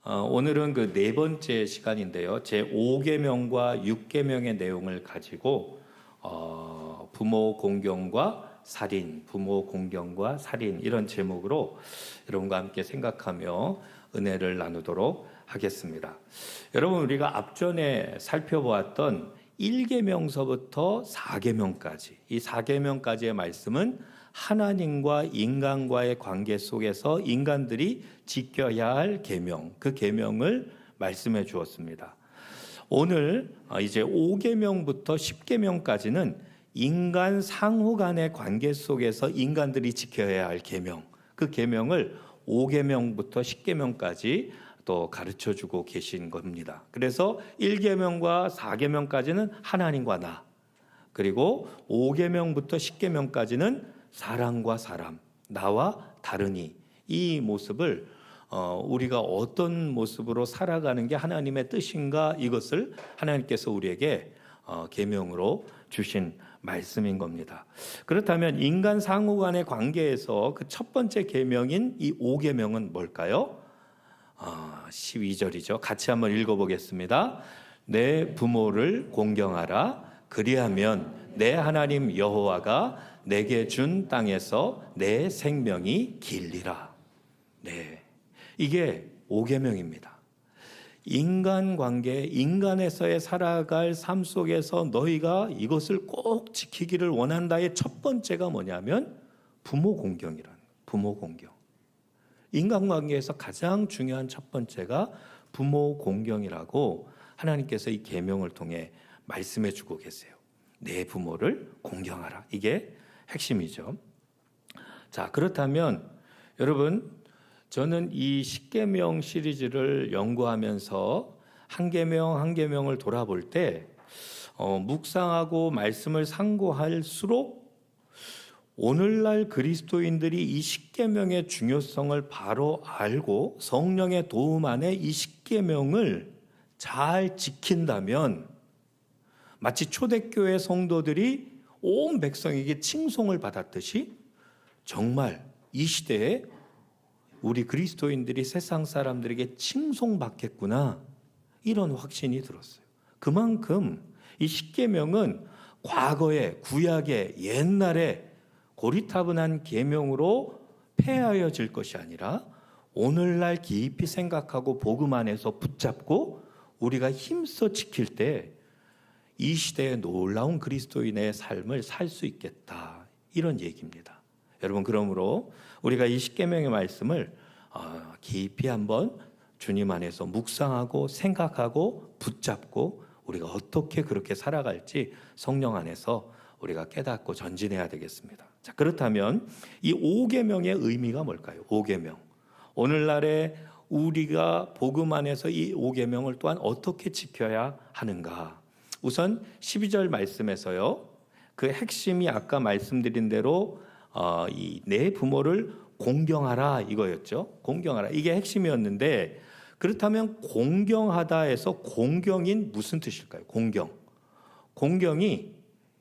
오늘은 그 네 번째 시간인데요. 제 5계명과 6계명의 내용을 가지고 부모 공경과 살인, 부모 공경과 살인 이런 제목으로 여러분과 함께 생각하며 은혜를 나누도록 하겠습니다. 여러분, 우리가 앞전에 살펴보았던 1계명서부터 4계명까지, 이 4계명까지의 말씀은 하나님과 인간과의 관계 속에서 인간들이 지켜야 할 계명, 그 계명을 말씀해 주었습니다. 오늘 이제 5계명부터 10계명까지는 인간 상호 간의 관계 속에서 인간들이 지켜야 할 계명, 그 계명을 5계명부터 10계명까지 또 가르쳐 주고 계신 겁니다. 그래서 1계명과 4계명까지는 하나님과 나, 그리고 5계명부터 10계명까지는 사람과 사람, 나와 다르니, 이 모습을 우리가 어떤 모습으로 살아가는 게 하나님의 뜻인가, 이것을 하나님께서 우리에게 계명으로 주신 말씀인 겁니다. 그렇다면 인간 상호 간의 관계에서 그 첫 번째 계명인 이 5계명은 뭘까요? 12절이죠. 같이 한번 읽어보겠습니다. 내 부모를 공경하라. 그리하면 내 하나님 여호와가 내게 준 땅에서 내 생명이 길리라. 네, 이게 5계명입니다. 인간관계, 인간에서의 살아갈 삶 속에서 너희가 이것을 꼭 지키기를 원한다의 첫 번째가 뭐냐면 부모 공경이라는 거예요. 부모 공경. 인간관계에서 가장 중요한 첫 번째가 부모 공경이라고 하나님께서 이 계명을 통해 말씀해 주고 계세요. 내 부모를 공경하라. 이게 핵심이죠. 자, 그렇다면 여러분, 저는 이 10계명 시리즈를 연구하면서 한 계명 한 계명을 돌아볼 때 묵상하고 말씀을 상고할수록 오늘날 그리스도인들이 이 10계명의 중요성을 바로 알고 성령의 도움 안에 이 10계명을 잘 지킨다면 마치 초대교회 성도들이 온 백성에게 칭송을 받았듯이 정말 이 시대에 우리 그리스도인들이 세상 사람들에게 칭송받겠구나, 이런 확신이 들었어요. 그만큼 이 10계명은 과거에 구약의 옛날에 고리타분한 계명으로 폐하여질 것이 아니라 오늘날 깊이 생각하고 복음 안에서 붙잡고 우리가 힘써 지킬 때 이 시대의 놀라운 그리스도인의 삶을 살 수 있겠다, 이런 얘기입니다. 여러분, 그러므로 우리가 이 10계명의 말씀을 깊이 한번 주님 안에서 묵상하고 생각하고 붙잡고 우리가 어떻게 그렇게 살아갈지 성령 안에서 우리가 깨닫고 전진해야 되겠습니다. 자, 그렇다면 이 5계명의 의미가 뭘까요? 5계명. 오늘날에 우리가 복음 안에서 이 5계명을 또한 어떻게 지켜야 하는가? 우선 12절 말씀에서요, 그 핵심이 아까 말씀드린 대로 이 내 부모를 공경하라, 이거였죠. 공경하라, 이게 핵심이었는데, 그렇다면 공경하다에서 공경인 무슨 뜻일까요? 공경이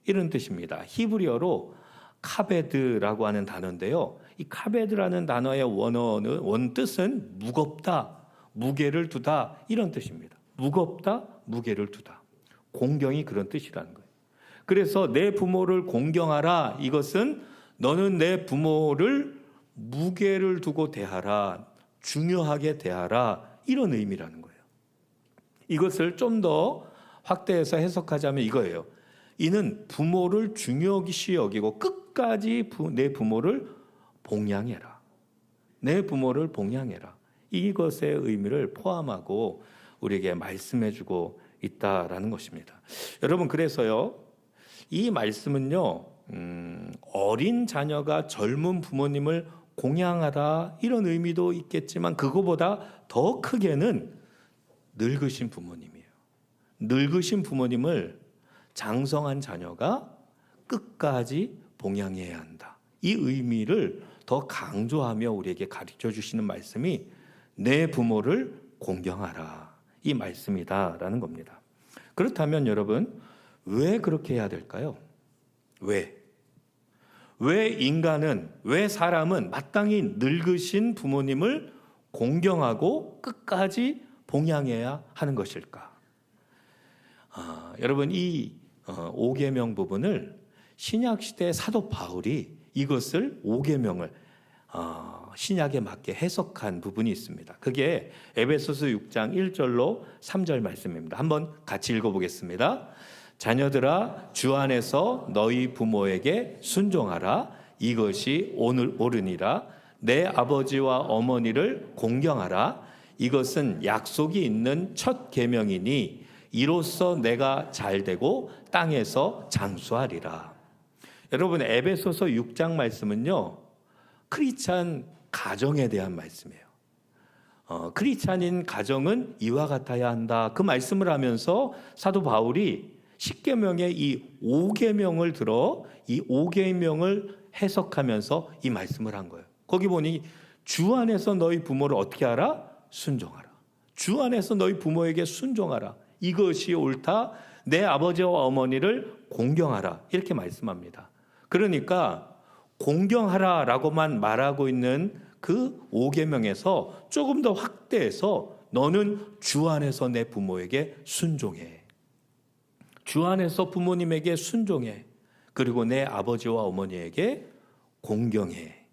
이런 뜻입니다. 히브리어로 카베드라고 하는 단어인데요, 이 카베드라는 단어의 원뜻은 무겁다, 무게를 두다, 이런 뜻입니다. 무겁다, 무게를 두다. 공경이 그런 뜻이라는 거예요. 그래서 내 부모를 공경하라, 이것은 너는 내 부모를 무게를 두고 대하라, 중요하게 대하라, 이런 의미라는 거예요. 이것을 좀 더 확대해서 해석하자면 이거예요. 이는 부모를 중요시 여기고 끝까지 내 부모를 봉양해라. 내 부모를 봉양해라. 이것의 의미를 포함하고 우리에게 말씀해주고 있다라는 것입니다. 여러분, 그래서요, 이 말씀은요, 어린 자녀가 젊은 부모님을 공양하다, 이런 의미도 있겠지만 그거보다 더 크게는 늙으신 부모님이에요. 늙으신 부모님을 장성한 자녀가 끝까지 봉양해야 한다. 이 의미를 더 강조하며 우리에게 가르쳐 주시는 말씀이 내 부모를 공경하라, 이 말씀이다라는 겁니다. 그렇다면 여러분, 왜 그렇게 해야 될까요? 왜 인간은, 왜 사람은 마땅히 늙으신 부모님을 공경하고 끝까지 봉양해야 하는 것일까? 여러분 이 5계명 부분을 신약시대 사도 바울이 이것을 5계명을 신약에 맞게 해석한 부분이 있습니다. 그게 에베소서 6장 1절로 3절 말씀입니다. 한번 같이 읽어보겠습니다. 자녀들아 주 안에서 너희 부모에게 순종하라. 이것이 옳으니라. 내 아버지와 어머니를 공경하라. 이것은 약속이 있는 첫 계명이니 이로써 내가 잘되고 땅에서 장수하리라. 여러분 에베소서 6장 말씀은요, 크리스찬 가정에 대한 말씀이에요. 크리스찬인 가정은 이와 같아야 한다. 그 말씀을 하면서 사도 바울이 10계명의 이 5계명을 들어 이 5계명을 해석하면서 이 말씀을 한 거예요. 거기 보니 주 안에서 너희 부모를 어떻게 하라? 순종하라. 주 안에서 너희 부모에게 순종하라. 이것이 옳다. 내 아버지와 어머니를 공경하라. 이렇게 말씀합니다. 그러니까 공경하라라고만 말하고 있는 그 5계명에서 조금 더 확대해서 너는 주 안에서 내 부모에게 순종해. 주 안에서 부모님에게 순종해. 그리고 내 아버지와 어머니에게 공경해.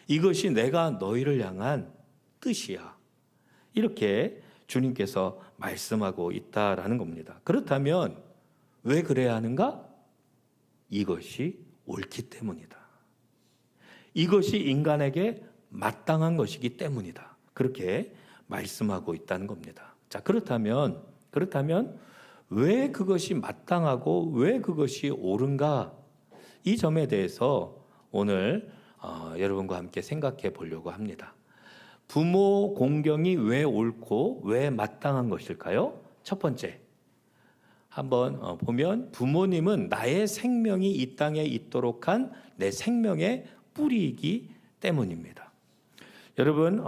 이것이 내가 너희를 향한 뜻이야. 이렇게 주님께서 말씀하고 있다라는 겁니다. 그렇다면 왜 그래야 하는가? 이것이 옳기 때문이다. 이것이 인간에게 마땅한 것이기 때문이다. 그렇게 말씀하고 있다는 겁니다. 자, 그렇다면 왜 그것이 마땅하고 왜 그것이 옳은가? 이 점에 대해서 오늘 여러분과 함께 생각해 보려고 합니다. 부모 공경이 왜 옳고 왜 마땅한 것일까요? 첫 번째, 한번 보면 부모님은 나의 생명이 이 땅에 있도록 한 내 생명의 뿌리이기 때문입니다. 여러분,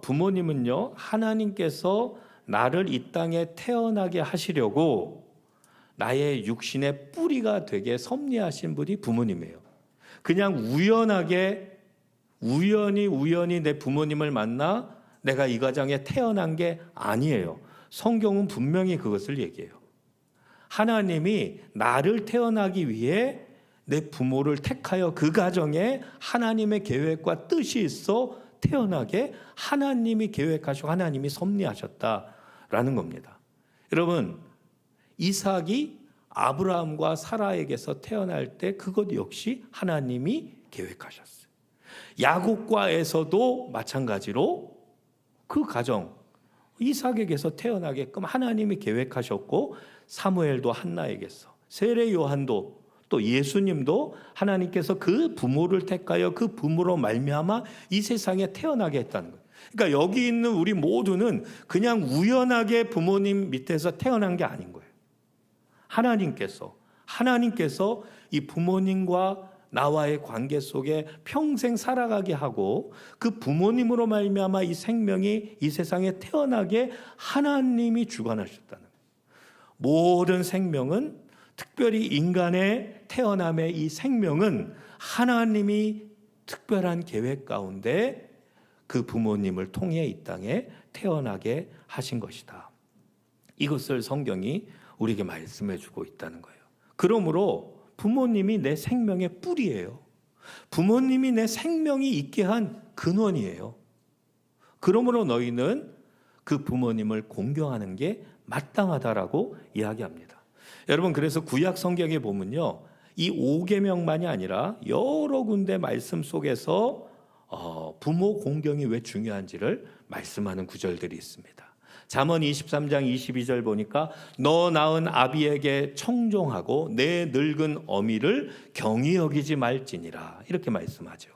부모님은요, 하나님께서 나를 이 땅에 태어나게 하시려고 나의 육신의 뿌리가 되게 섭리하신 분이 부모님이에요. 그냥 우연히 내 부모님을 만나 내가 이 가정에 태어난 게 아니에요. 성경은 분명히 그것을 얘기해요. 하나님이 나를 태어나기 위해 내 부모를 택하여 그 가정에 하나님의 계획과 뜻이 있어 태어나게 하나님이 계획하시고 하나님이 섭리하셨다라는 겁니다. 여러분, 이삭이 아브라함과 사라에게서 태어날 때 그것 역시 하나님이 계획하셨어요. 야곱과 에서도 마찬가지로 그 가정 이삭에게서 태어나게끔 하나님이 계획하셨고, 사무엘도 한나에게서, 세례 요한도 또 예수님도 하나님께서 그 부모를 택하여 그 부모로 말미암아 이 세상에 태어나게 했다는 거예요. 그러니까 여기 있는 우리 모두는 그냥 우연하게 부모님 밑에서 태어난 게 아닌 거예요. 하나님께서 이 부모님과 나와의 관계 속에 평생 살아가게 하고 그 부모님으로 말미암아 이 생명이 이 세상에 태어나게 하나님이 주관하셨다는 거예요. 모든 생명은, 특별히 인간의 태어남의 이 생명은 하나님이 특별한 계획 가운데 그 부모님을 통해 이 땅에 태어나게 하신 것이다. 이것을 성경이 우리에게 말씀해 주고 있다는 거예요. 그러므로 부모님이 내 생명의 뿌리예요. 부모님이 내 생명이 있게 한 근원이에요. 그러므로 너희는 그 부모님을 공경하는 게 마땅하다라고 이야기합니다. 여러분, 그래서 구약 성경에 보면요, 이 5계명만이 아니라 여러 군데 말씀 속에서 부모 공경이 왜 중요한지를 말씀하는 구절들이 있습니다. 잠언 23장 22절 보니까 너 낳은 아비에게 청종하고 내 늙은 어미를 경히 여기지 말지니라, 이렇게 말씀하죠.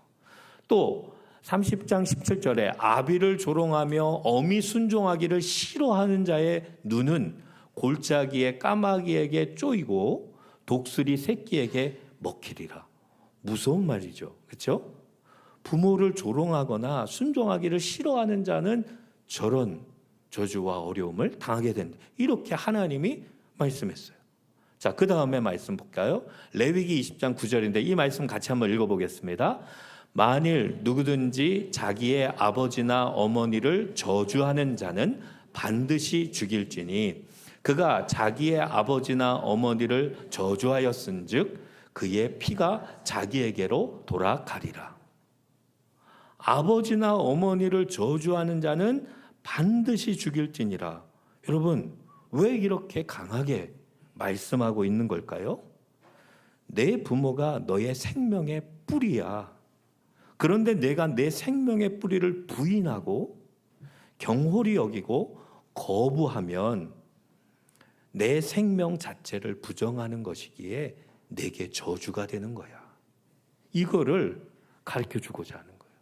또 30장 17절에 아비를 조롱하며 어미 순종하기를 싫어하는 자의 눈은 골짜기의 까마귀에게 쪼이고 독수리 새끼에게 먹히리라. 무서운 말이죠. 그렇죠? 부모를 조롱하거나 순종하기를 싫어하는 자는 저런 저주와 어려움을 당하게 된다. 이렇게 하나님이 말씀했어요. 자, 그 다음에 말씀 볼까요? 레위기 20장 9절인데 이 말씀 같이 한번 읽어보겠습니다. 만일 누구든지 자기의 아버지나 어머니를 저주하는 자는 반드시 죽일지니 그가 자기의 아버지나 어머니를 저주하였은즉 그의 피가 자기에게로 돌아가리라. 아버지나 어머니를 저주하는 자는 반드시 죽일지니라. 여러분, 왜 이렇게 강하게 말씀하고 있는 걸까요? 내 부모가 너의 생명의 뿌리야. 그런데 내가 내 생명의 뿌리를 부인하고 경홀히 여기고 거부하면 내 생명 자체를 부정하는 것이기에 내게 저주가 되는 거야. 이거를 가르쳐 주고자 하는 거예요.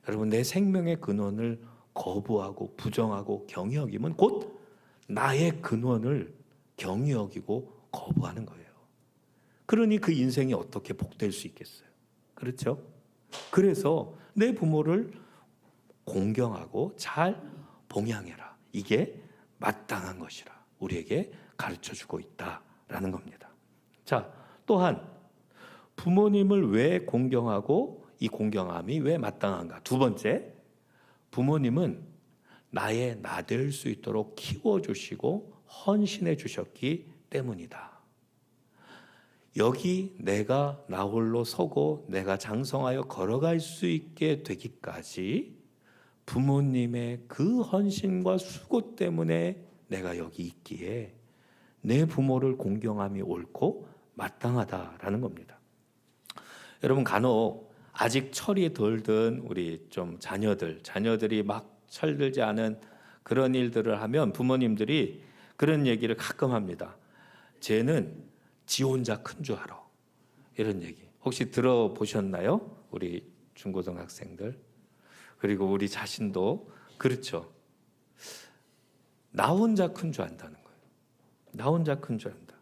여러분, 내 생명의 근원을 거부하고 부정하고 경히 여기면 곧 나의 근원을 경히 여기고 거부하는 거예요. 그러니 그 인생이 어떻게 복될 수 있겠어요? 그렇죠? 그래서 내 부모를 공경하고 잘 봉양해라. 이게 마땅한 것이라 우리에게 가르쳐주고 있다라는 겁니다. 자, 또한 부모님을 왜 공경하고 이 공경함이 왜 마땅한가? 두 번째, 부모님은 나의 나될 수 있도록 키워주시고 헌신해 주셨기 때문이다. 여기 내가 나 홀로 서고 내가 장성하여 걸어갈 수 있게 되기까지 부모님의 그 헌신과 수고 때문에 내가 여기 있기에 내 부모를 공경함이 옳고 마땅하다라는 겁니다. 여러분, 간혹 아직 철이 덜 든 우리 좀 자녀들이 막 철들지 않은 그런 일들을 하면 부모님들이 그런 얘기를 가끔 합니다. 쟤는 지 혼자 큰 줄 알아. 이런 얘기 혹시 들어보셨나요? 우리 중고등학생들 그리고 우리 자신도 그렇죠. 나 혼자 큰 줄 안다는 거예요. 나 혼자 큰 줄 안다.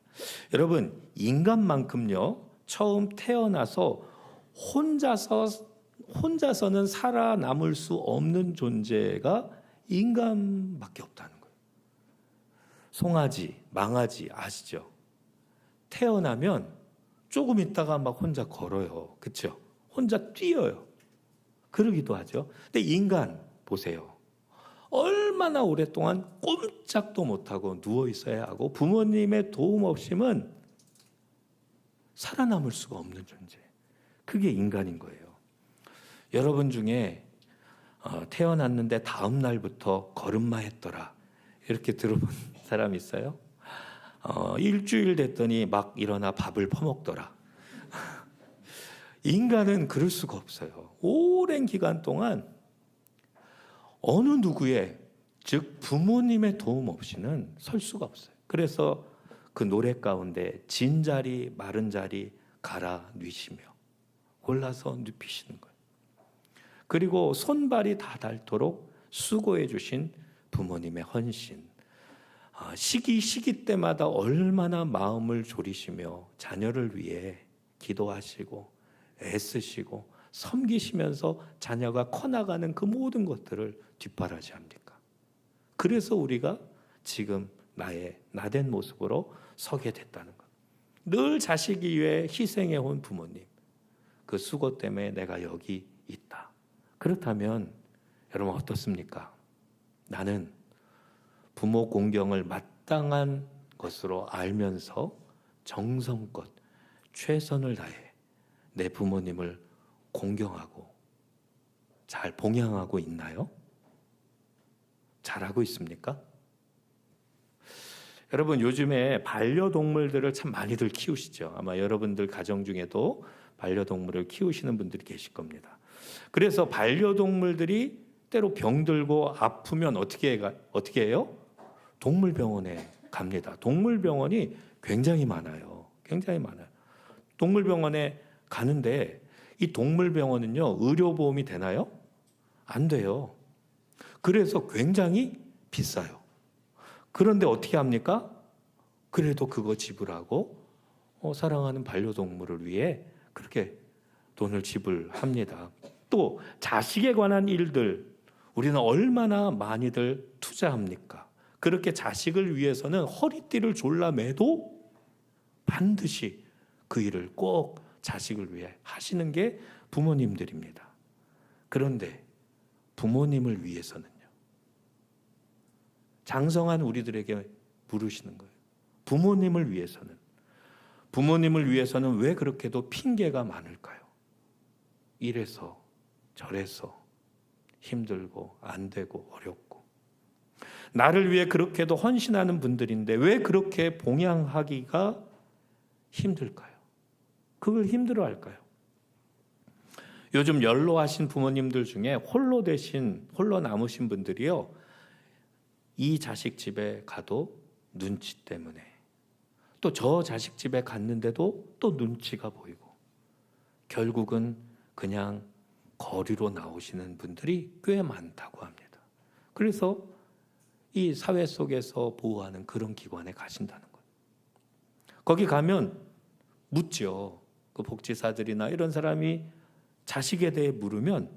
여러분, 인간만큼요 처음 태어나서 혼자서는 살아남을 수 없는 존재가 인간밖에 없다는 거예요. 송아지, 망아지 아시죠? 태어나면 조금 있다가 막 혼자 걸어요. 그렇죠? 혼자 뛰어요. 그러기도 하죠. 근데 인간 보세요. 얼마나 오랫동안 꼼짝도 못하고 누워 있어야 하고 부모님의 도움 없이는 살아남을 수가 없는 존재. 그게 인간인 거예요. 여러분 중에 태어났는데 다음 날부터 걸음마 했더라. 이렇게 들어본 사람 있어요? 일주일 됐더니 막 일어나 밥을 퍼먹더라. 인간은 그럴 수가 없어요. 오랜 기간 동안 어느 누구의 즉 부모님의 도움 없이는 설 수가 없어요. 그래서 그 노래 가운데 진 자리 마른 자리 갈아 뉘시며 골라서 눕히시는 거예요. 그리고 손발이 다 닳도록 수고해 주신 부모님의 헌신, 시기 때마다 얼마나 마음을 졸이시며 자녀를 위해 기도하시고 애쓰시고 섬기시면서 자녀가 커나가는 그 모든 것들을 뒷바라지합니까? 그래서 우리가 지금 나된 모습으로 서게 됐다는 것. 늘 자식이 위해 희생해온 부모님, 그 수고 때문에 내가 여기 있다. 그렇다면 여러분 어떻습니까? 나는 부모 공경을 마땅한 것으로 알면서 정성껏 최선을 다해 내 부모님을 공경하고 잘 봉양하고 있나요? 잘하고 있습니까? 여러분, 요즘에 반려동물들을 참 많이들 키우시죠. 아마 여러분들 가정 중에도 반려동물을 키우시는 분들이 계실 겁니다. 그래서 반려동물들이 때로 병들고 아프면 어떻게 해요? 동물병원에 갑니다. 동물병원이 굉장히 많아요. 굉장히 많아요. 동물병원에 가는데 이 동물병원은요, 의료보험이 되나요? 안 돼요. 그래서 굉장히 비싸요. 그런데 어떻게 합니까? 그래도 그거 지불하고 사랑하는 반려동물을 위해 그렇게 돈을 지불합니다. 또 자식에 관한 일들 우리는 얼마나 많이들 투자합니까? 그렇게 자식을 위해서는 허리띠를 졸라매도 반드시 그 일을 꼭 자식을 위해 하시는 게 부모님들입니다. 그런데 부모님을 위해서는요. 장성한 우리들에게 물으시는 거예요. 부모님을 위해서는 왜 그렇게도 핑계가 많을까요? 이래서 저래서 힘들고 안 되고 어렵고 나를 위해 그렇게도 헌신하는 분들인데 왜 그렇게 봉양하기가 힘들까요? 그걸 힘들어할까요? 요즘 연로하신 부모님들 중에 홀로 남으신 분들이요, 이 자식 집에 가도 눈치 때문에, 또 저 자식 집에 갔는데도 또 눈치가 보이고, 결국은 그냥 거리로 나오시는 분들이 꽤 많다고 합니다. 그래서 이 사회 속에서 보호하는 그런 기관에 가신다는 거예요. 거기 가면 묻죠. 그 복지사들이나 이런 사람이 자식에 대해 물으면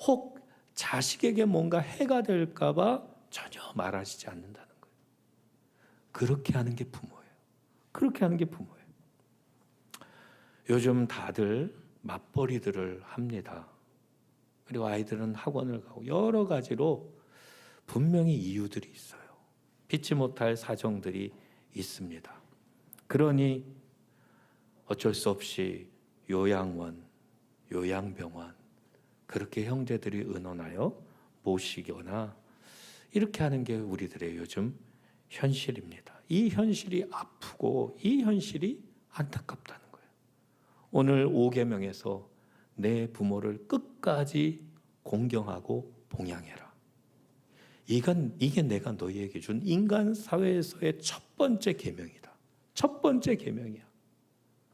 혹 자식에게 뭔가 해가 될까 봐 전혀 말하시지 않는다는 거예요. 그렇게 하는 게 부모예요. 요즘 다들 맞벌이들을 합니다. 그리고 아이들은 학원을 가고 여러 가지로 분명히 이유들이 있어요. 피치 못할 사정들이 있습니다. 그러니 어쩔 수 없이 요양원, 요양병원 그렇게 형제들이 의논하여 모시거나 이렇게 하는 게 우리들의 요즘 현실입니다. 이 현실이 아프고 이 현실이 안타깝다는 거예요. 오늘 5계명에서 내 부모를 끝까지 공경하고 봉양해라. 이게 내가 너희에게 준 인간 사회에서의 첫 번째 계명이다. 첫 번째 계명이야.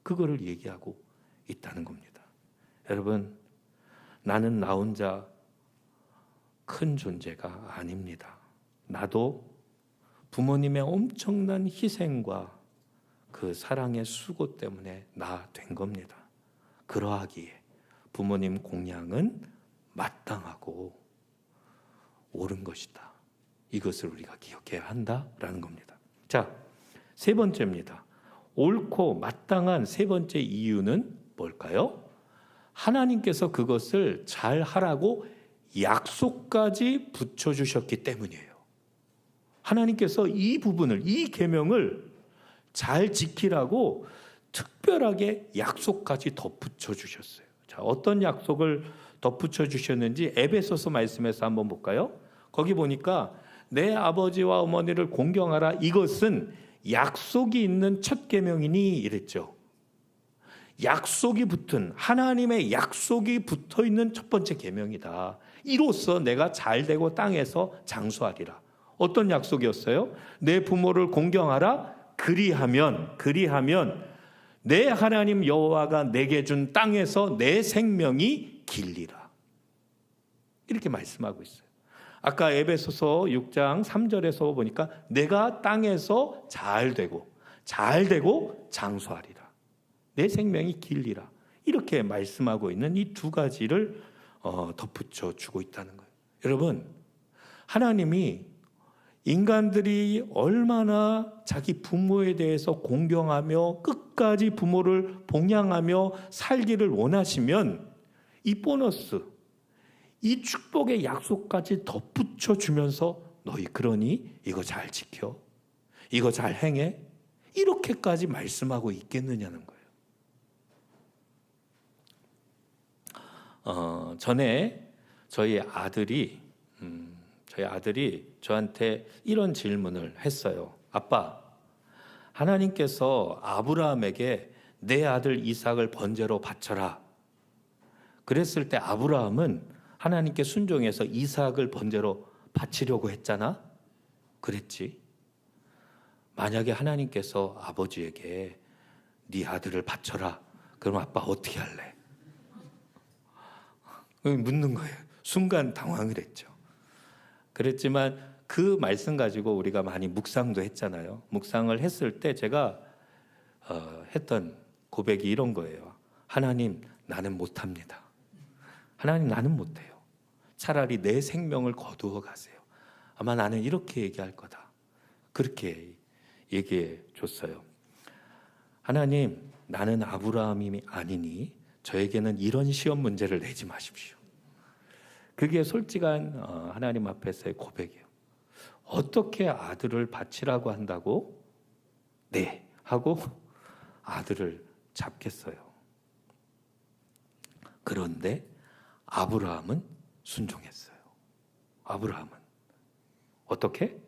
그거를 얘기하고 있다는 겁니다. 여러분, 나는 나 혼자 큰 존재가 아닙니다. 나도 부모님의 엄청난 희생과 그 사랑의 수고 때문에 나 된 겁니다. 그러하기에 부모님 공양은 마땅하고 옳은 것이다. 이것을 우리가 기억해야 한다라는 겁니다. 자, 세 번째입니다. 옳고 마땅한 세 번째 이유는 뭘까요? 하나님께서 그것을 잘 하라고 약속까지 붙여주셨기 때문이에요. 하나님께서 이 부분을, 이 계명을 잘 지키라고 특별하게 약속까지 덧붙여 주셨어요. 자, 어떤 약속을 덧붙여 주셨는지 에베소서 말씀에서 한번 볼까요? 거기 보니까 내 아버지와 어머니를 공경하라. 이것은 약속이 있는 첫 계명이니 이랬죠. 약속이 붙은, 하나님의 약속이 붙어 있는 첫 번째 계명이다. 이로써 내가 잘 되고 땅에서 장수하리라. 어떤 약속이었어요? 내 부모를 공경하라. 그리하면 내 하나님 여호와가 내게 준 땅에서 내 생명이 길리라. 이렇게 말씀하고 있어요. 아까 에베소서 6장 3절에서 보니까 내가 땅에서 잘 되고 장수하리라. 내 생명이 길리라. 이렇게 말씀하고 있는 이 두 가지를 덧붙여 주고 있다는 거예요. 여러분, 하나님이 인간들이 얼마나 자기 부모에 대해서 공경하며 끝까지 부모를 봉양하며 살기를 원하시면 이 보너스, 이 축복의 약속까지 덧붙여 주면서 너희 그러니 이거 잘 지켜, 이거 잘 행해, 이렇게까지 말씀하고 있겠느냐는 거예요. 전에 저희 아들이 저한테 이런 질문을 했어요. 아빠, 하나님께서 아브라함에게 내 아들 이삭을 번제로 바쳐라. 그랬을 때 아브라함은 하나님께 순종해서 이삭을 번제로 바치려고 했잖아. 그랬지. 만약에 하나님께서 아버지에게 네 아들을 바쳐라. 그럼 아빠 어떻게 할래? 묻는 거예요. 순간 당황을 했죠. 그랬지만 그 말씀 가지고 우리가 많이 묵상도 했잖아요. 묵상을 했을 때 제가 했던 고백이 이런 거예요. 하나님, 나는 못합니다. 하나님, 나는 못해요. 차라리 내 생명을 거두어 가세요. 아마 나는 이렇게 얘기할 거다. 그렇게 얘기해 줬어요. 하나님, 나는 아브라함이 아니니 저에게는 이런 시험 문제를 내지 마십시오. 그게 솔직한 하나님 앞에서의 고백이에요. 어떻게 아들을 바치라고 한다고? 네 하고 아들을 잡겠어요. 그런데 아브라함은 순종했어요. 아브라함은 어떻게?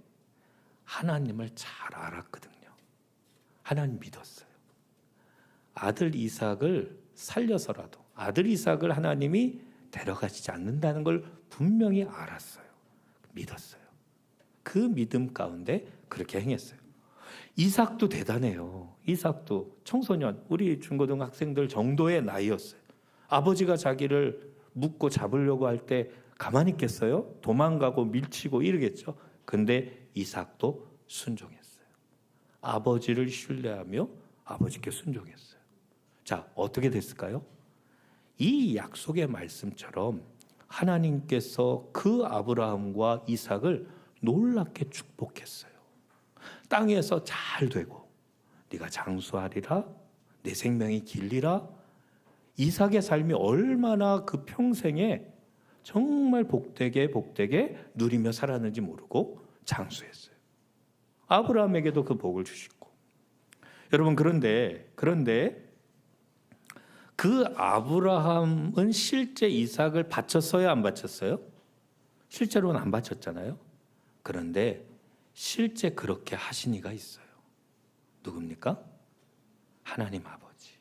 하나님을 잘 알았거든요. 하나님 믿었어요. 아들 이삭을 살려서라도 아들 이삭을 하나님이 데려가시지 않는다는 걸 분명히 알았어요. 믿었어요. 그 믿음 가운데 그렇게 행했어요. 이삭도 대단해요. 이삭도 청소년, 우리 중고등학생들 정도의 나이였어요. 아버지가 자기를 묻고 잡으려고 할 때 가만히 있겠어요? 도망가고 밀치고 이러겠죠. 근데 이삭도 순종했어요. 아버지를 신뢰하며 아버지께 순종했어요. 자, 어떻게 됐을까요? 이 약속의 말씀처럼 하나님께서 그 아브라함과 이삭을 놀랍게 축복했어요. 땅에서 잘 되고 네가 장수하리라, 내 생명이 길리라. 이삭의 삶이 얼마나 그 평생에 정말 복되게 누리며 살았는지 모르고 장수했어요. 아브라함에게도 그 복을 주시고. 여러분, 그런데 그 아브라함은 실제 이삭을 바쳤어요, 안 바쳤어요? 실제로는 안 바쳤잖아요. 그런데 실제 그렇게 하신 이가 있어요. 누굽니까? 하나님 아버지.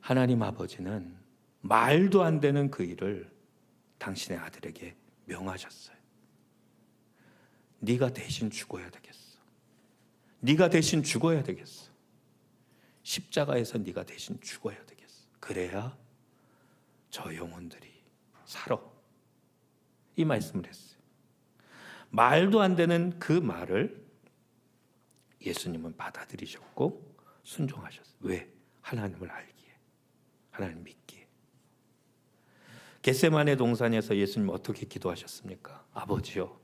하나님 아버지는 말도 안 되는 그 일을 당신의 아들에게 명하셨어요. 네가 대신 죽어야 되겠어. 네가 대신 죽어야 되겠어. 십자가에서 네가 대신 죽어야 되겠어. 그래야 저 영혼들이 살아. 이 말씀을 했어요. 말도 안 되는 그 말을 예수님은 받아들이셨고 순종하셨어요. 왜? 하나님을 알기에, 하나님 믿기에. 겟세마네 동산에서 예수님 어떻게 기도하셨습니까? 아버지요,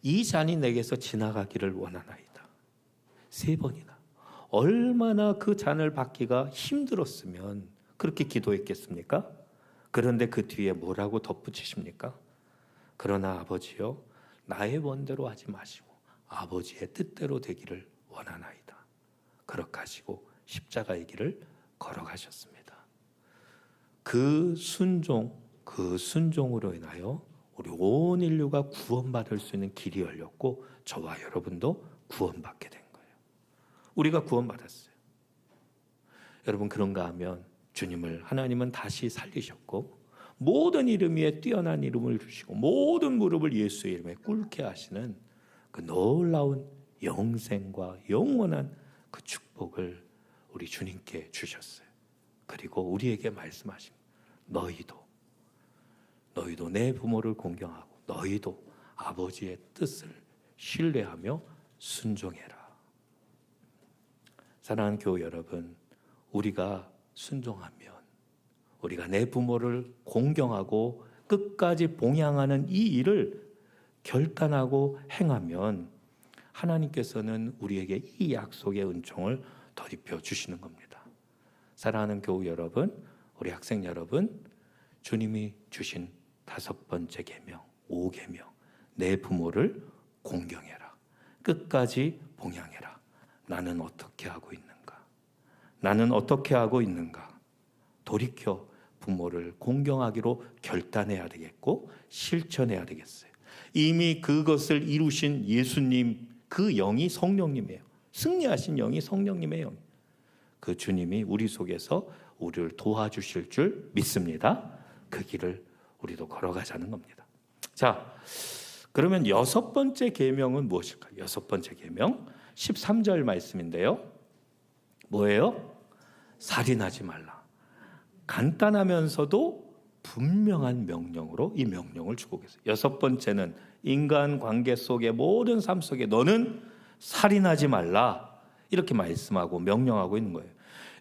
이 잔이 내게서 지나가기를 원하나이다. 3번이나. 얼마나 그 잔을 받기가 힘들었으면 그렇게 기도했겠습니까? 그런데 그 뒤에 뭐라고 덧붙이십니까? 그러나 아버지요, 나의 원대로 하지 마시고 아버지의 뜻대로 되기를 원하나이다. 그렇게 하시고 십자가의 길을 걸어가셨습니다. 그 순종으로 인하여 우리 온 인류가 구원받을 수 있는 길이 열렸고 저와 여러분도 구원받게 된 거예요. 우리가 구원받았어요. 여러분, 그런가 하면 하나님은 다시 살리셨고 모든 이름 위에 뛰어난 이름을 주시고 모든 무릎을 예수의 이름에 꿇게 하시는 그 놀라운 영생과 영원한 그 축복을 우리 주님께 주셨어요. 그리고 우리에게 말씀하십니다. 너희도 내 부모를 공경하고 너희도 아버지의 뜻을 신뢰하며 순종해라. 사랑하는 교우 여러분, 우리가 순종하면, 우리가 내 부모를 공경하고 끝까지 봉양하는 이 일을 결단하고 행하면 하나님께서는 우리에게 이 약속의 은총을 덧입혀 주시는 겁니다. 사랑하는 교우 여러분, 우리 학생 여러분, 주님이 주신 5번째 계명, 5계명, 내 부모를 공경해라, 끝까지 봉양해라. 나는 어떻게 하고 있는가? 나는 어떻게 하고 있는가? 돌이켜 부모를 공경하기로 결단해야 되겠고 실천해야 되겠어요. 이미 그것을 이루신 예수님, 그 영이 성령님이에요. 승리하신 영이 성령님의 영. 그 주님이 우리 속에서 우리를 도와주실 줄 믿습니다. 그 길을 우리도 걸어가자는 겁니다. 자, 그러면 6번째 계명은 무엇일까요? 6번째 계명 13절 말씀인데요. 뭐예요? 살인하지 말라. 간단하면서도 분명한 명령으로 이 명령을 주고 계세요. 6번째는 인간관계 속의 모든 삶 속에 너는 살인하지 말라, 이렇게 말씀하고 명령하고 있는 거예요.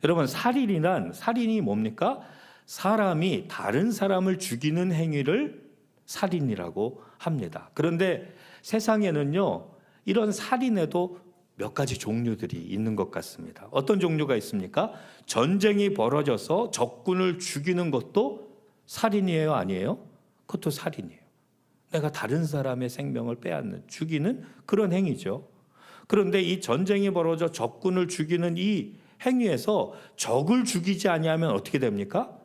여러분, 살인이 뭡니까? 사람이 다른 사람을 죽이는 행위를 살인이라고 합니다. 그런데 세상에는요, 이런 살인에도 몇 가지 종류들이 있는 것 같습니다. 어떤 종류가 있습니까? 전쟁이 벌어져서 적군을 죽이는 것도 살인이에요, 아니에요? 그것도 살인이에요. 내가 다른 사람의 생명을 빼앗는, 죽이는 그런 행위죠. 그런데 이 전쟁이 벌어져 적군을 죽이는 이 행위에서 적을 죽이지 아니하면 어떻게 됩니까?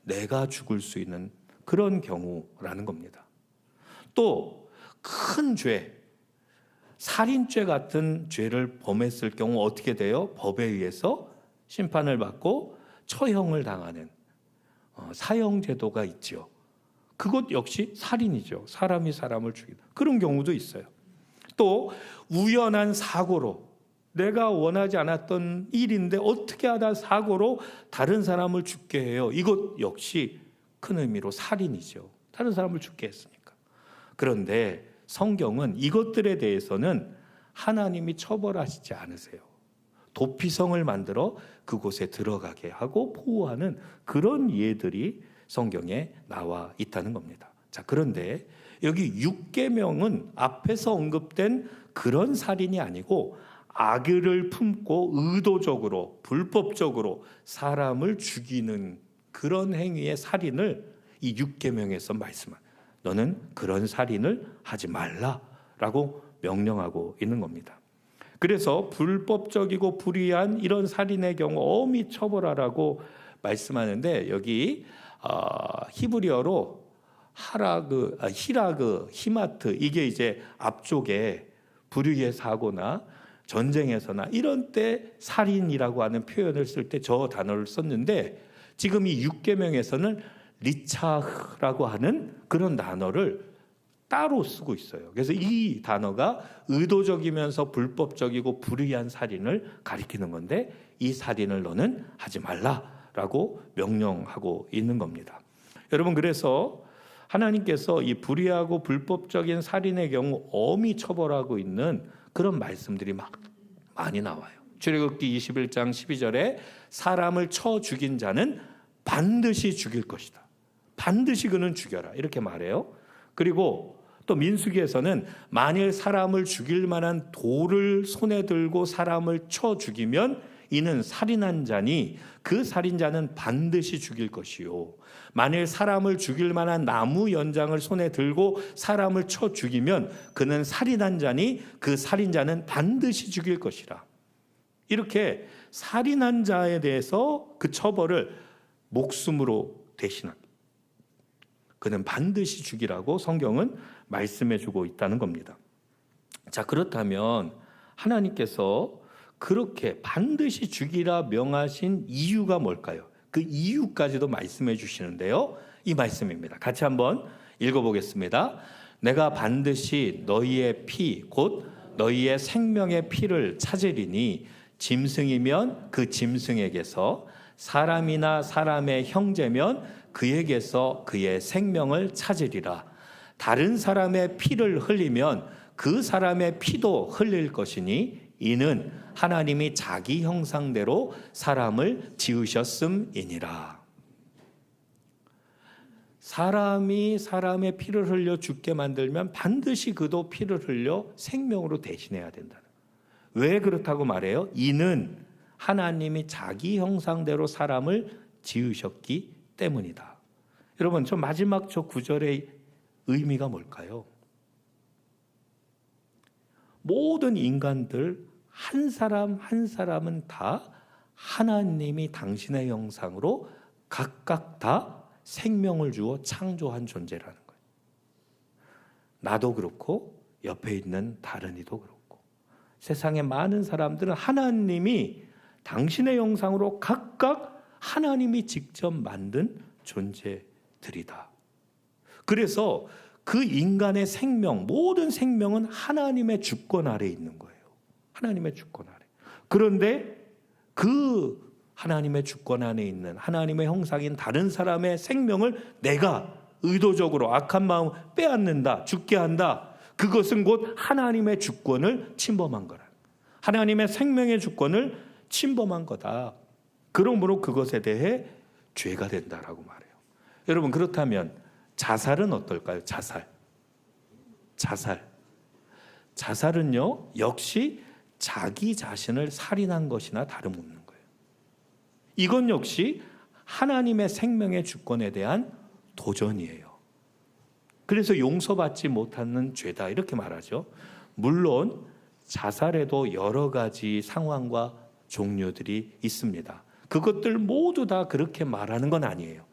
내가 죽을 수 있는 그런 경우라는 겁니다. 또 큰 죄, 살인죄 같은 죄를 범했을 경우 어떻게 돼요? 법에 의해서 심판을 받고 처형을 당하는 사형제도가 있죠. 그것 역시 살인이죠. 사람이 사람을 죽이는 그런 경우도 있어요. 또 우연한 사고로, 내가 원하지 않았던 일인데 어떻게 하다 사고로 다른 사람을 죽게 해요. 이것 역시 큰 의미로 살인이죠. 다른 사람을 죽게 했으니까. 그런데 성경은 이것들에 대해서는 하나님이 처벌하시지 않으세요. 도피성을 만들어 그곳에 들어가게 하고 보호하는 그런 예들이 성경에 나와 있다는 겁니다. 자, 그런데 여기 6계명은 앞에서 언급된 그런 살인이 아니고 악의를 품고 의도적으로 불법적으로 사람을 죽이는 그런 행위의 살인을 이 6계명에서 말씀한, 너는 그런 살인을 하지 말라라고 명령하고 있는 겁니다. 그래서 불법적이고 불의한 이런 살인의 경우 엄히 처벌하라고 말씀하는데, 여기 히브리어로 히라그, 히마트, 이게 이제 앞쪽에 불의의 사고나 전쟁에서나 이런 때 살인이라고 하는 표현을 쓸 때 저 단어를 썼는데, 지금 이 6계명에서는 리차흐라고 하는 그런 단어를 따로 쓰고 있어요. 그래서 이 단어가 의도적이면서 불법적이고 불의한 살인을 가리키는 건데, 이 살인을 너는 하지 말라라고 명령하고 있는 겁니다. 여러분, 그래서 하나님께서 이 불의하고 불법적인 살인의 경우 엄히 처벌하고 있는 그런 말씀들이 많이 나와요. 출애굽기 21장 12절에 사람을 쳐 죽인 자는 반드시 죽일 것이다. 반드시 그는 죽여라, 이렇게 말해요. 그리고 또 민수기에서는 만일 사람을 죽일 만한 돌을 손에 들고 사람을 쳐 죽이면 이는 살인한 자니 그 살인자는 반드시 죽일 것이요, 만일 사람을 죽일 만한 나무 연장을 손에 들고 사람을 쳐 죽이면 그는 살인한 자니 그 살인자는 반드시 죽일 것이라. 이렇게 살인한 자에 대해서 그 처벌을 목숨으로 대신합니다. 그는 반드시 죽이라고 성경은 말씀해 주고 있다는 겁니다. 자, 그렇다면 하나님께서 그렇게 반드시 죽이라 명하신 이유가 뭘까요? 그 이유까지도 말씀해 주시는데요. 이 말씀입니다. 같이 한번 읽어보겠습니다. 내가 반드시 너희의 피, 곧 너희의 생명의 피를 찾으리니 짐승이면 그 짐승에게서, 사람이나 사람의 형제면 그에게서 그의 생명을 찾으리라. 다른 사람의 피를 흘리면 그 사람의 피도 흘릴 것이니 이는 하나님이 자기 형상대로 사람을 지으셨음이니라. 사람이 사람의 피를 흘려 죽게 만들면 반드시 그도 피를 흘려 생명으로 대신해야 된다는. 왜 그렇다고 말해요? 이는 하나님이 자기 형상대로 사람을 지으셨기 때문이다. 여러분, 저 마지막 저 구절의 의미가 뭘까요? 모든 인간들 한 사람 한 사람은 다 하나님이 당신의 형상으로 각각 다 생명을 주어 창조한 존재라는 거예요. 나도 그렇고 옆에 있는 다른 이도 그렇고 세상의 많은 사람들은 하나님이 당신의 형상으로 각각 하나님이 직접 만든 존재들이다. 그래서 그 인간의 생명, 모든 생명은 하나님의 주권 아래에 있는 거예요. 하나님의 주권 아래. 그런데 그 하나님의 주권 안에 있는 하나님의 형상인 다른 사람의 생명을 내가 의도적으로 악한 마음 빼앗는다, 죽게 한다. 그것은 곧 하나님의 주권을 침범한 거라. 하나님의 생명의 주권을 침범한 거다. 그러므로 그것에 대해 죄가 된다라고 말해요. 여러분, 그렇다면 자살은 어떨까요? 자살은요, 역시 자기 자신을 살인한 것이나 다름없는 거예요. 이건 역시 하나님의 생명의 주권에 대한 도전이에요. 그래서 용서받지 못하는 죄다 이렇게 말하죠. 물론 자살에도 여러 가지 상황과 종류들이 있습니다. 그것들 모두 다 그렇게 말하는 건 아니에요.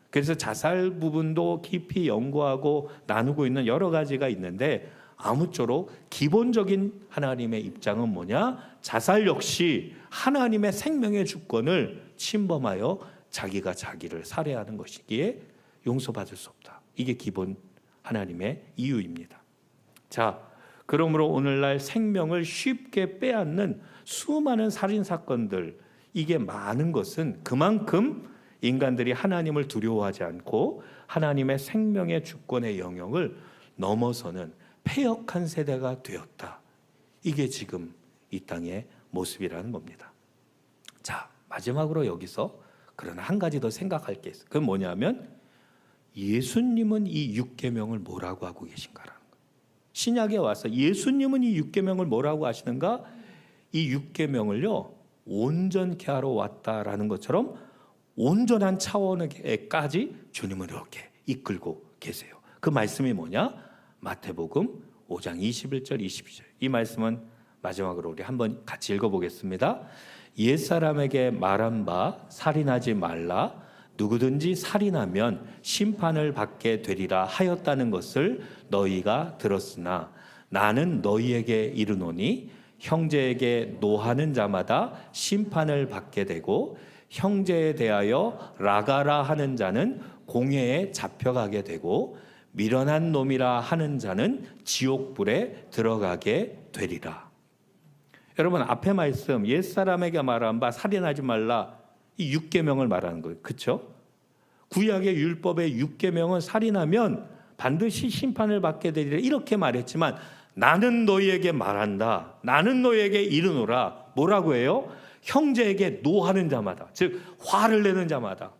그래서 자살 부분도 깊이 연구하고 나누고 있는 여러 가지가 있는데, 아무쪼록 기본적인 하나님의 입장은 뭐냐? 자살 역시 하나님의 생명의 주권을 침범하여 자기가 자기를 살해하는 것이기에 용서받을 수 없다. 이게 기본 하나님의 이유입니다. 자, 그러므로 오늘날 생명을 쉽게 빼앗는 수많은 살인 사건들, 이게 많은 것은 그만큼 인간들이 하나님을 두려워하지 않고 하나님의 생명의 주권의 영역을 넘어서는 패역한 세대가 되었다. 이게 지금 이 땅의 모습이라는 겁니다. 자, 마지막으로 여기서 그러나 한 가지 더 생각할 게 있어요. 그건 뭐냐면 예수님은 이 6계명을 뭐라고 하고 계신가라는 거예요. 신약에 와서 예수님은 이 6계명을 뭐라고 하시는가? 이 6계명을요 온전케 하러 왔다라는 것처럼 온전한 차원에까지 주님은 이렇게 이끌고 계세요. 그 말씀이 뭐냐? 마태복음 5장 21절 22절. 이 말씀은 마지막으로 우리 한번 같이 읽어보겠습니다. 옛사람에게 말한 바 살인하지 말라. 누구든지 살인하면 심판을 받게 되리라 하였다는 것을 너희가 들었으나 나는 너희에게 이르노니 형제에게 노하는 자마다 심판을 받게 되고 형제에 대하여 라가라 하는 자는 공회에 잡혀가게 되고 미련한 놈이라 하는 자는 지옥불에 들어가게 되리라. 여러분, 앞에 말씀 옛사람에게 말한 바 살인하지 말라, 이 6계명을 말하는 거예요. 그렇죠? 구약의 율법의 6계명은 살인하면 반드시 심판을 받게 되리라 이렇게 말했지만, 나는 너희에게 말한다, 나는 너희에게 이르노라. 뭐라고 해요? 형제에게 노하는 자마다, 즉 화를 내는 자마다,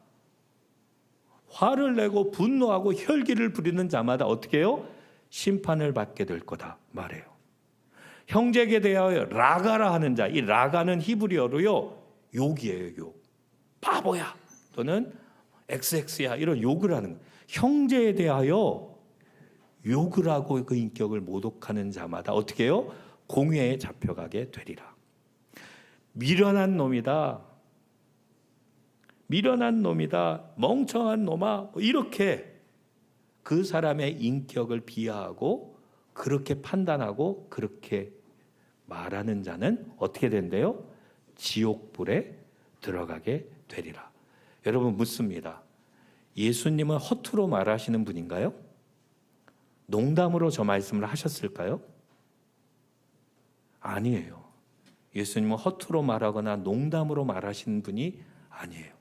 화를 내고 분노하고 혈기를 부리는 자마다 어떻게 해요? 심판을 받게 될 거다 말해요. 형제에게 대하여 라가라 하는 자, 이 라가는 히브리어로요 욕이에요. 욕. 바보야 또는 XX야 이런 욕을 하는 거예요. 형제에 대하여 욕을 하고 그 인격을 모독하는 자마다 어떻게 해요? 공회에 잡혀가게 되리라. 미련한 놈이다, 미련한 놈이다, 멍청한 놈아, 이렇게 그 사람의 인격을 비하하고 그렇게 판단하고 그렇게 말하는 자는 어떻게 된대요? 지옥불에 들어가게 되리라. 여러분 묻습니다. 예수님은 허투루 말하시는 분인가요? 농담으로 저 말씀을 하셨을까요? 아니에요. 예수님은 허투루 말하거나 농담으로 말하시는 분이 아니에요.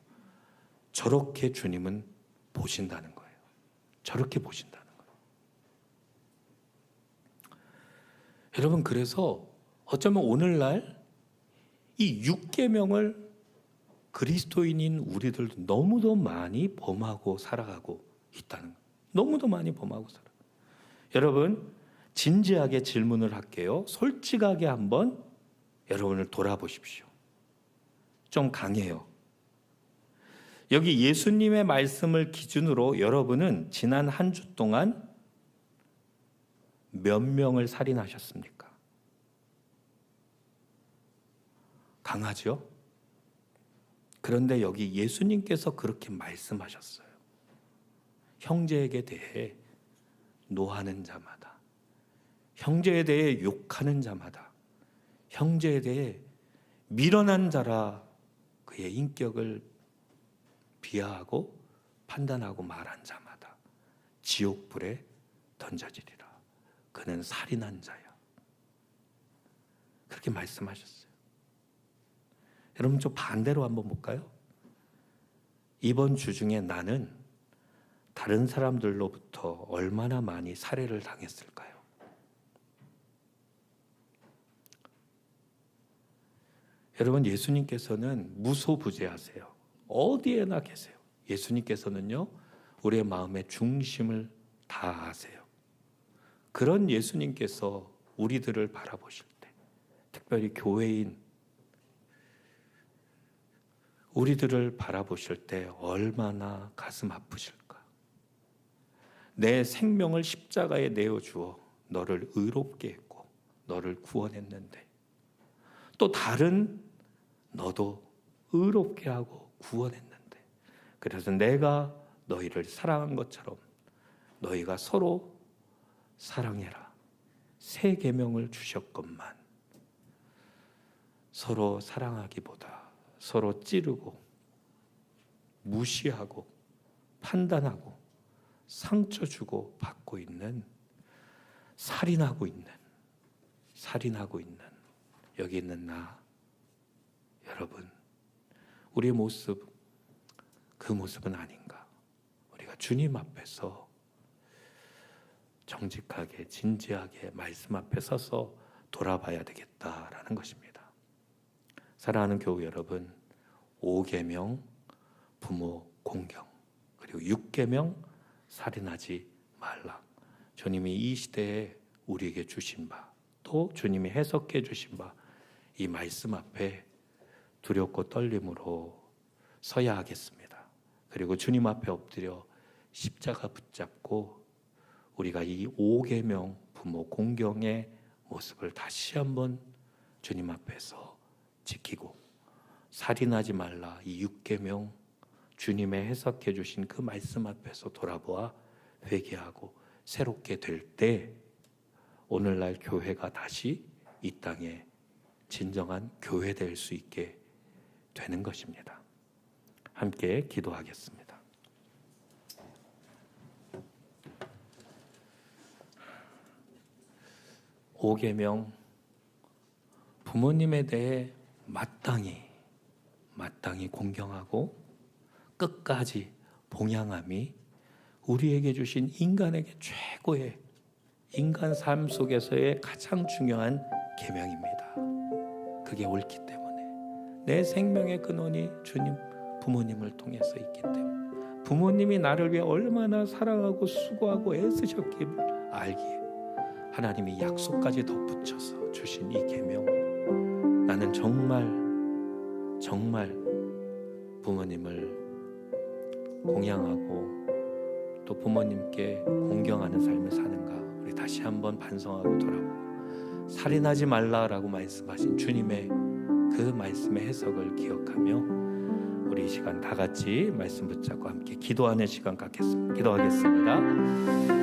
저렇게 주님은 보신다는 거예요. 저렇게 보신다는 거예요. 여러분, 그래서 어쩌면 오늘날 이 6계명을 그리스도인인 우리들도 너무도 많이 범하고 살아가고 있다는 거예요. 너무도 많이 범하고 살아요. 여러분, 진지하게 질문을 할게요. 솔직하게 한번 여러분을 돌아보십시오. 좀 강해요. 여기 예수님의 말씀을 기준으로 여러분은 지난 한 주 동안 몇 명을 살인하셨습니까? 강하죠? 그런데 여기 예수님께서 그렇게 말씀하셨어요. 형제에게 대해 노하는 자마다, 형제에 대해 욕하는 자마다, 형제에 대해 미련한 자라 그의 인격을 비하하고 판단하고 말한 자마다 지옥불에 던져지리라. 그는 살인한 자야. 그렇게 말씀하셨어요. 여러분, 좀 반대로 한번 볼까요? 이번 주 중에 나는 다른 사람들로부터 얼마나 많이 살해를 당했을까요? 여러분, 예수님께서는 무소부재하세요. 어디에나 계세요. 예수님께서는요, 우리의 마음의 중심을 다 아세요. 그런 예수님께서 우리들을 바라보실 때 특별히 교회인 우리들을 바라보실 때 얼마나 가슴 아프실까? 내 생명을 십자가에 내어주어 너를 의롭게 했고 너를 구원했는데 또 다른 너도 의롭게 하고 구원했는데 그래서 내가 너희를 사랑한 것처럼 너희가 서로 사랑해라. 새 계명을 주셨건만 서로 사랑하기보다 서로 찌르고 무시하고 판단하고 상처 주고 받고 있는 살인하고 있는 여기 있는 나 여러분 우리의 모습 그 모습은 아닌가? 우리가 주님 앞에서 정직하게 진지하게 말씀 앞에 서서 돌아봐야 되겠다라는 것입니다. 사랑하는 교우 여러분, 5계명 부모 공경 그리고 6계명 살인하지 말라. 주님이 이 시대에 우리에게 주신 바 또 주님이 해석해 주신 바 이 말씀 앞에 두렵고 떨림으로 서야 하겠습니다. 그리고 주님 앞에 엎드려 십자가 붙잡고 우리가 이 5계명 부모 공경의 모습을 다시 한번 주님 앞에서 지키고 살인하지 말라 이 6계명 주님의 해석해 주신 그 말씀 앞에서 돌아보아 회개하고 새롭게 될 때 오늘날 교회가 다시 이 땅에 진정한 교회 될 수 있게 되는 것입니다. 함께 기도하겠습니다. 오계명 부모님에 대해 마땅히 공경하고 끝까지 봉양함이 우리에게 주신 인간에게 최고의 인간 삶 속에서의 가장 중요한 계명입니다. 그게 옳기 때문에 내 생명의 근원이 주님 부모님을 통해서 있기 때문에 부모님이 나를 위해 얼마나 사랑하고 수고하고 애쓰셨기를 알기에 하나님이 약속까지 덧붙여서 주신 이 계명 나는 정말 부모님을 공양하고 또 부모님께 공경하는 삶을 사는가 우리 다시 한번 반성하고 돌아보고 살인하지 말라라고 말씀하신 주님의 그 말씀의 해석을 기억하며 우리 이 시간 다 같이 말씀 붙잡고 함께 기도하는 시간 갖겠습니다. 기도하겠습니다.